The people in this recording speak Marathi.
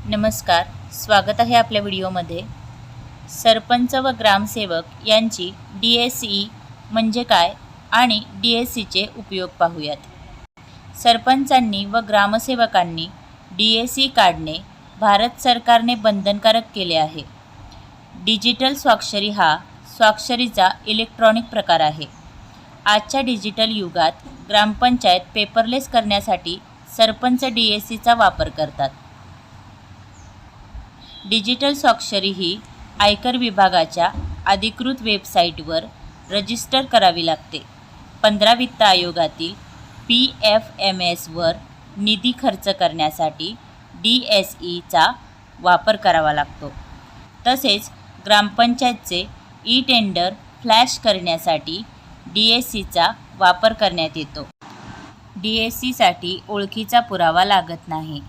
नमस्कार, स्वागत आहे आपल्या व्हिडिओमध्ये। सरपंच व ग्रामसेवक यांची DSE म्हणजे काय आणि DSEचे उपयोग पाहूयात। सरपंचांनी व ग्रामसेवकांनी DSE काढणे भारत सरकारने बंधनकारक केले आहे। डिजिटल स्वाक्षरी हा स्वाक्षरीचा इलेक्ट्रॉनिक प्रकार आहे। आजच्या डिजिटल युगात ग्रामपंचायत पेपरलेस करण्यासाठी सरपंच DSEचा वापर करतात। डिजिटल स्वाक्षरी ही आयकर विभागाच्या अधिकृत वेबसाईटवर रजिस्टर करावी लागते। 15 वित्त आयोगातील PFMS वर निधी खर्च करण्यासाठी DSEचा वापर करावा लागतो। तसेच ग्रामपंचायतचे ई-टेंडर फ्लॅश करण्यासाठी DSEचा वापर करण्यात येतो। DSEसाठी ओळखीचा पुरावा लागत नाही।